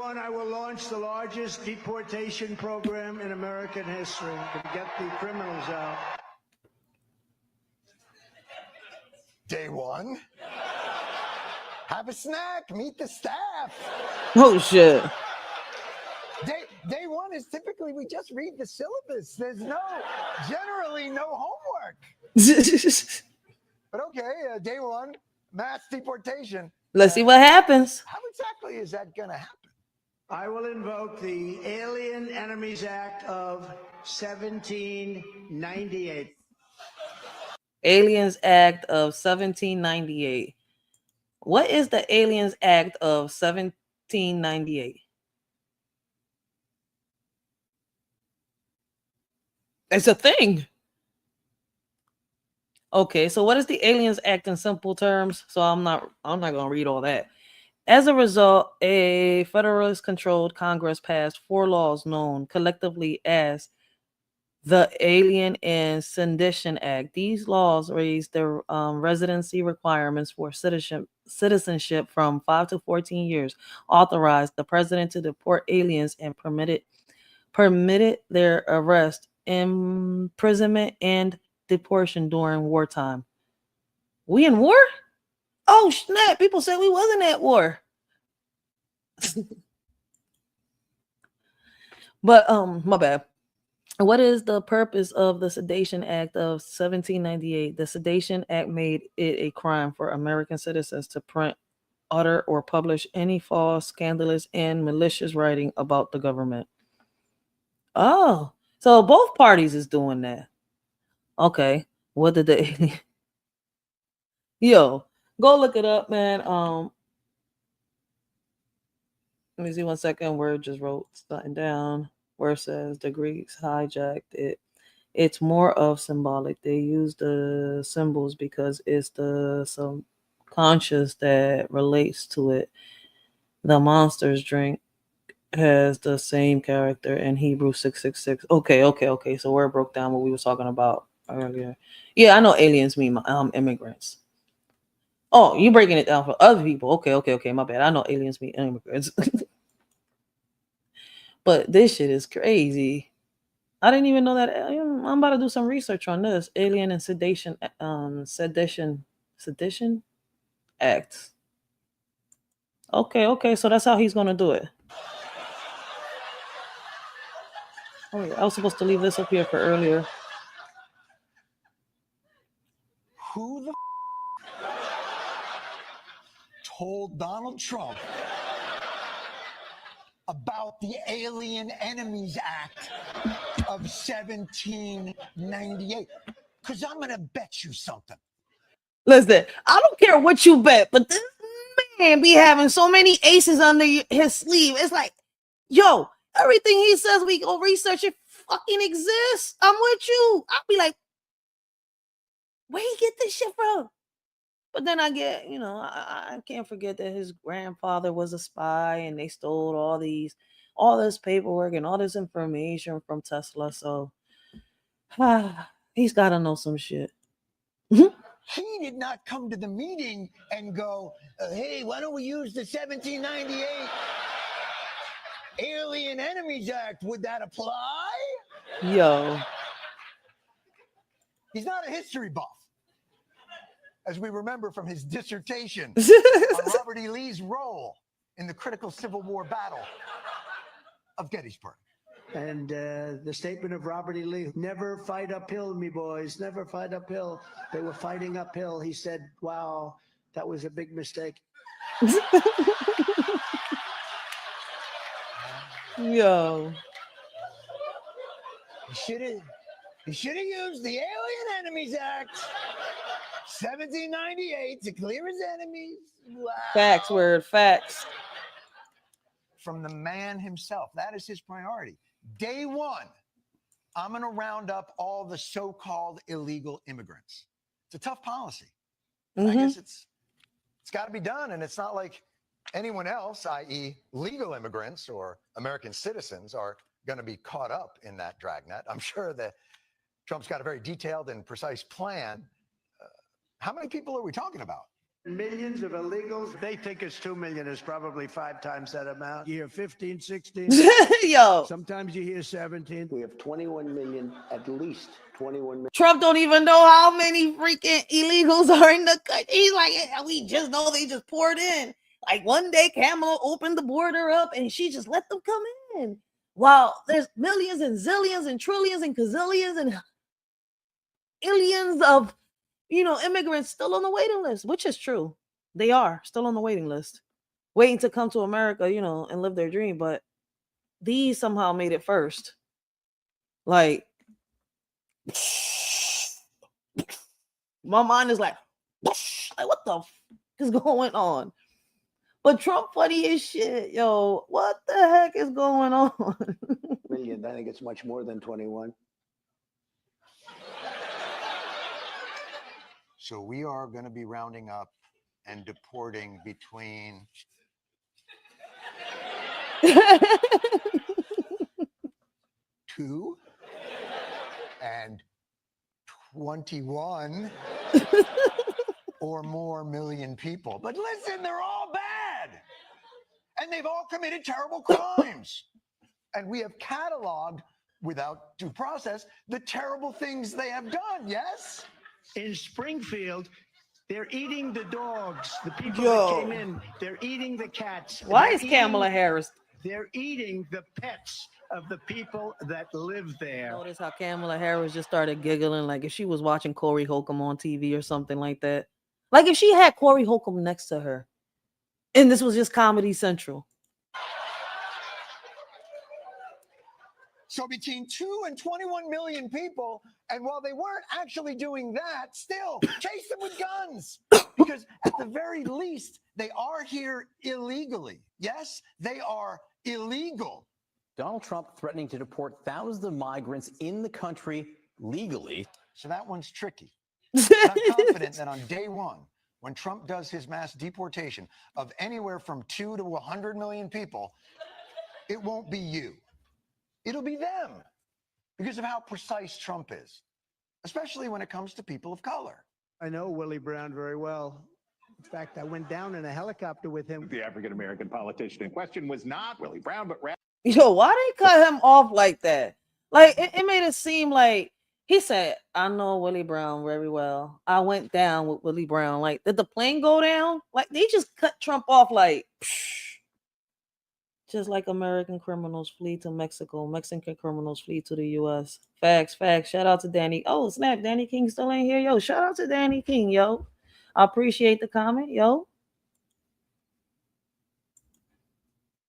one, I will launch the largest deportation program in American history to get the criminals out. Day one, have a snack, meet the staff. Oh, shit. Day one is typically we just read the syllabus. There's generally no homework. But okay, day one, mass deportation. Let's see what happens. How exactly is that going to happen? I will invoke the Alien Enemies Act of 1798. Aliens Act of 1798. What is the Aliens Act of 1798? It's a thing. Okay, so what is the Aliens Act in simple terms? So I'm not gonna read all that. As a result, a federalist-controlled Congress passed 4 laws known collectively as the Alien and Sedition Act. These laws raised the residency requirements for citizenship from 5 to 14 years, authorized the president to deport aliens, and permitted their arrest, imprisonment, and deportation during wartime. We in war? Oh snap! People said we wasn't at war. But my bad. What is the purpose of the Sedition Act of 1798? The Sedition Act made it a crime for American citizens to print, utter, or publish any false, scandalous, and malicious writing about the government. Oh, so both parties is doing that. Okay, what did they? Yo, go look it up, man. Let me see 1 second. Word just wrote something down where it says the Greeks hijacked it. It's more of symbolic. They use the symbols because it's the subconscious that relates to it. The monster's drink has the same character in Hebrew 666. Okay. So where it broke down what we was talking about earlier. Yeah, I know aliens mean immigrants. Oh, you breaking it down for other people. Okay. My bad. I know aliens mean immigrants. But this shit is crazy. I didn't even know that. I'm about to do some research on this. Alien and Sedition Act. Okay. So that's how he's going to do it. Oh, yeah. I was supposed to leave this up here for earlier. Who the told Donald Trump about the Alien Enemies Act of 1798? Because I'm going to bet you something. Listen, I don't care what you bet, but this man be having so many aces under his sleeve. It's like, yo, everything he says, we go research it fucking exists. I'm with you. I'll be like, where he get this shit from? But then I get, I can't forget that his grandfather was a spy and they stole all this paperwork and all this information from Tesla. So he's got to know some shit. He did not come to the meeting and go, hey, why don't we use the 1798 Alien Enemies Act? Would that apply? Yo. He's not a history buff, as we remember from his dissertation on Robert E. Lee's role in the critical Civil War battle of Gettysburg. And the statement of Robert E. Lee, never fight uphill, me boys, never fight uphill. They were fighting uphill. He said, wow, that was a big mistake. Yo. He should have used the Alien Enemies Act, 1798, to clear his enemies. Wow. Facts. From the man himself. That is his priority. Day one, I'm going to round up all the so-called illegal immigrants. It's a tough policy. I guess it's got to be done. And it's not like anyone else, i.e. legal immigrants or American citizens, are going to be caught up in that dragnet. I'm sure that Trump's got a very detailed and precise plan. How many people are we talking about? Millions of illegals. They think it's 2 million. It's probably 5 times that amount. You hear 15, 16. Yo, Sometimes you hear 17. We have 21 million, at least 21 million. Trump don't even know how many freaking illegals are in the country. He's like, yeah, we just know they just poured in. Like one day Kamala opened the border up and she just let them come in. While there's millions and zillions and trillions and gazillions and illions of, immigrants still on the waiting list, which is true. They are still on the waiting list, waiting to come to America, and live their dream. But these somehow made it first. Like, my mind is like what the f is going on? But Trump funny as shit, yo. What the heck is going on? Million. I think it's much more than 21. So we are going to be rounding up and deporting between 2 and 21 or more million people. But listen, they're all bad. And they've all committed terrible crimes. And we have cataloged, without due process, the terrible things they have done, yes? In Springfield, they're eating the dogs. The people Yo. that came in, they're eating the cats. Why They're is Kamala Harris? They're eating the pets of the people that live there. Notice how Kamala Harris just started giggling like if she was watching Corey Holcomb on TV or something like that. Like if she had Corey Holcomb next to her and this was just Comedy Central. So between 2 and 21 million people, and while they weren't actually doing that, still chase them with guns. Because at the very least, they are here illegally. Yes, they are illegal. Donald Trump threatening to deport thousands of migrants in the country legally. So that one's tricky. I'm confident that on day one, when Trump does his mass deportation of anywhere from 2 to 100 million people, it won't be you. It'll be them because of how precise Trump is, especially when it comes to people of color. I know Willie Brown very well. In fact, I went down in a helicopter with him. The African-American politician in question was not Willie Brown, but rather... Yo, why they cut him off like that? Like it made it seem like he said, I know Willie Brown very well. I went down with Willie Brown. Like, did the plane go down? Like they just cut Trump off like psh. Just like American criminals flee to Mexico, Mexican criminals flee to the U.S. Facts. Shout out to Danny. Oh, snap. Danny King still ain't here. Yo, shout out to Danny King, yo. I appreciate the comment, yo.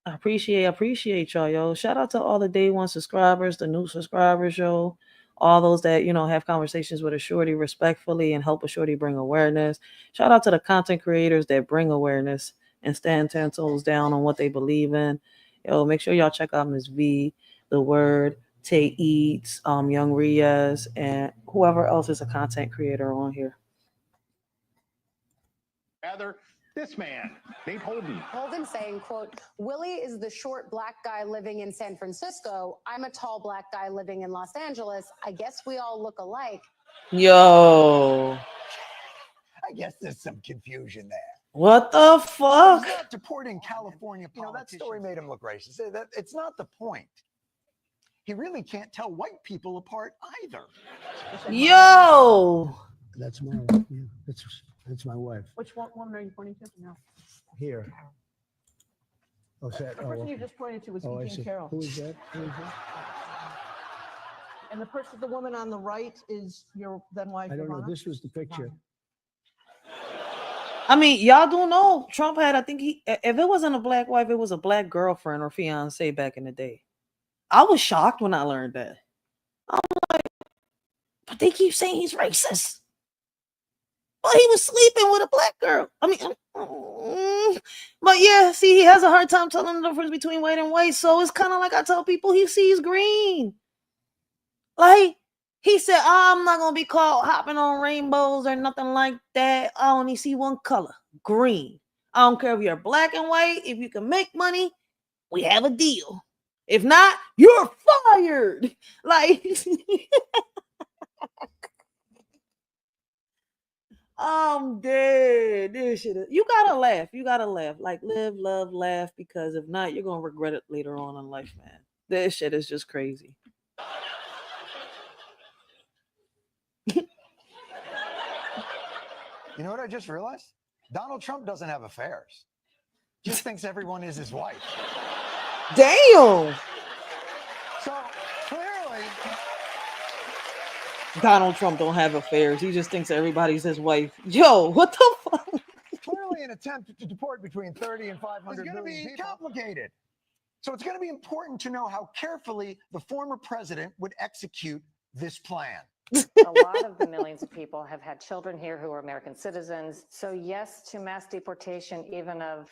I appreciate y'all, yo. Shout out to all the day one subscribers, the new subscribers, yo. All those that, have conversations with a shorty respectfully and help a shorty bring awareness. Shout out to the content creators that bring awareness and stand 10 toes down on what they believe in. Yo, make sure y'all check out Ms. V, The Word, Tay Eats, Young Riaz, and whoever else is a content creator on here. Rather, this man, named Holden. Holden saying, quote, Willie is the short black guy living in San Francisco. I'm a tall black guy living in Los Angeles. I guess we all look alike. Yo. I guess there's some confusion there. What the fuck? He's not deporting California politicians. That story made him look racist. It's not the point. He really can't tell white people apart either. Yo. That's my that's my wife. Which one are you pointing to now? Here. Oh, The person you just pointed to was I Eugene see. Carroll. Who is that? And the woman on the right is your then wife. I don't know. Ivana? This was the picture. I mean, y'all do know Trump had, I think if it wasn't a black wife, it was a black girlfriend or fiance back in the day. I was shocked when I learned that. I'm like, but they keep saying he's racist. But he was sleeping with a black girl. I mean, but yeah, see, he has a hard time telling the difference between white and white. So it's kind of like I tell people he sees green. Like, he said, I'm not going to be caught hopping on rainbows or nothing like that. I only see one color, green. I don't care if you're black and white. If you can make money, we have a deal. If not, you're fired. Like, I'm dead. This shit. You gotta laugh. You gotta laugh. Like live, love, laugh. Because if not, you're gonna regret it later on in life, man. This shit is just crazy. You know what I just realized? Donald Trump doesn't have affairs. Just thinks everyone is his wife. Damn. So clearly, Donald Trump don't have affairs. He just thinks everybody's his wife. Yo, what the fuck? clearly an attempt to deport between 30 and 500 million people. It's going to be complicated. So it's going to be important to know how carefully the former president would execute this plan. A lot of the millions of people have had children here who are American citizens. So yes to mass deportation, even of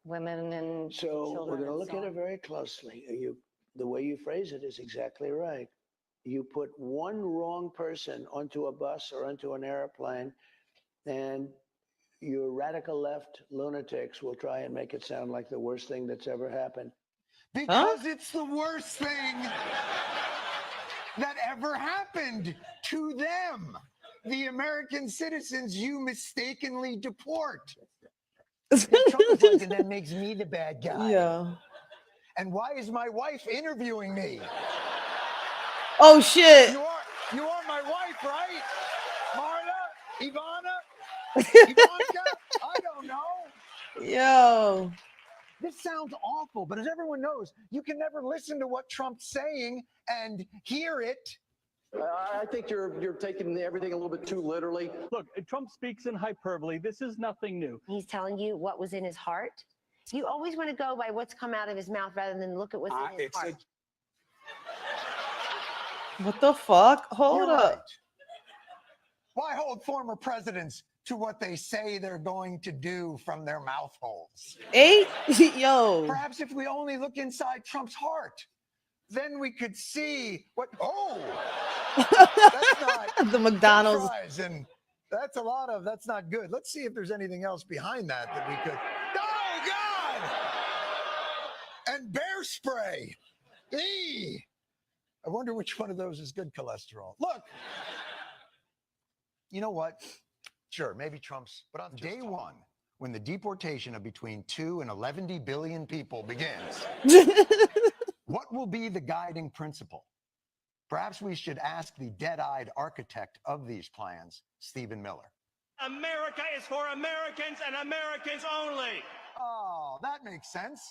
women and So children. we're going to and look so at it on. very closely. The way you phrase it is exactly right. You put one wrong person onto a bus or onto an airplane, and your radical left lunatics will try and make it sound like the worst thing that's ever happened. Because it's the worst thing that ever happened to them. The American citizens you mistakenly deport. And Trump is like, and that makes me the bad guy. Yeah. And why is my wife interviewing me? Oh shit. You are my wife, right? Marta? Ivana? Ivanka? I don't know. Yo. This sounds awful, but as everyone knows, you can never listen to what Trump's saying and hear it. I think you're taking everything a little bit too literally. Look, Trump speaks in hyperbole. This is nothing new. He's telling you what was in his heart. You always want to go by what's come out of his mouth rather than look at what's in his heart. What the fuck? Hold You're up. right. Why hold former presidents to what they say they're going to do from their mouth holes? Yo. Perhaps if we only look inside Trump's heart, then we could see what. Oh, that's not The McDonald's. fries, and that's a lot of. That's not good. Let's see if there's anything else behind that we could. Oh God! And bear spray. Eee. I wonder which one of those is good cholesterol. Look, you know what? Sure, maybe Trump's, but on day one, when the deportation of between 2 and 11 billion people begins, what will be the guiding principle? Perhaps we should ask the dead-eyed architect of these plans, Stephen Miller. America is for Americans and Americans only. Oh, that makes sense.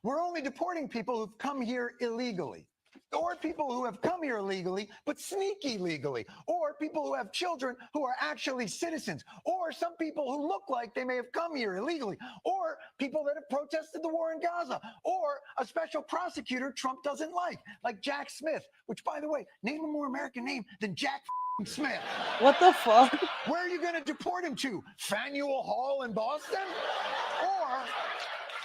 We're only deporting people who've come here illegally. Or people who have come here illegally, but sneak illegally. Or people who have children who are actually citizens. Or some people who look like they may have come here illegally. Or people that have protested the war in Gaza. Or a special prosecutor Trump doesn't like Jack Smith, which, by the way, name a more American name than Jack Smith. What the fuck? Where are you going to deport him to? Faneuil Hall in Boston? Or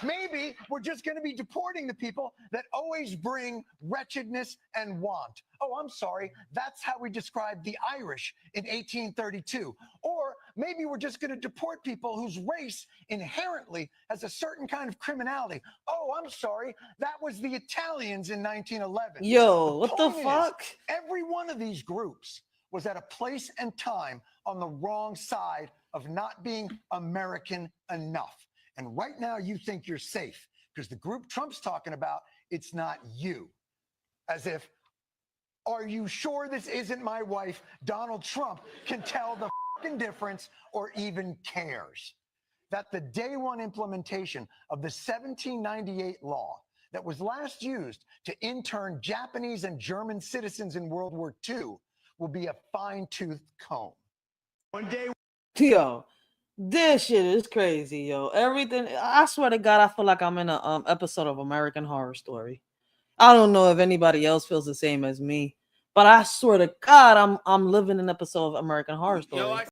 maybe we're just going to be deporting the people that always bring wretchedness and want. Oh, I'm sorry. That's how we described the Irish in 1832. Or maybe we're just going to deport people whose race inherently has a certain kind of criminality. Oh, I'm sorry. That was the Italians in 1911. Yo, what the point is, fuck? every one of these groups was at a place and time on the wrong side of not being American enough. And right now you think you're safe because the group Trump's talking about, it's not you. As if, are you sure this isn't my wife? Donald Trump can tell the fucking difference or even cares. That the day one implementation of the 1798 law that was last used to intern Japanese and German citizens in World War II will be a fine-tooth comb. One day. Yo. This shit is crazy, yo. Everything. I swear to God, I feel like I'm in a episode of American Horror Story. I don't know if anybody else feels the same as me, but I swear to God, I'm living an episode of American Horror Story.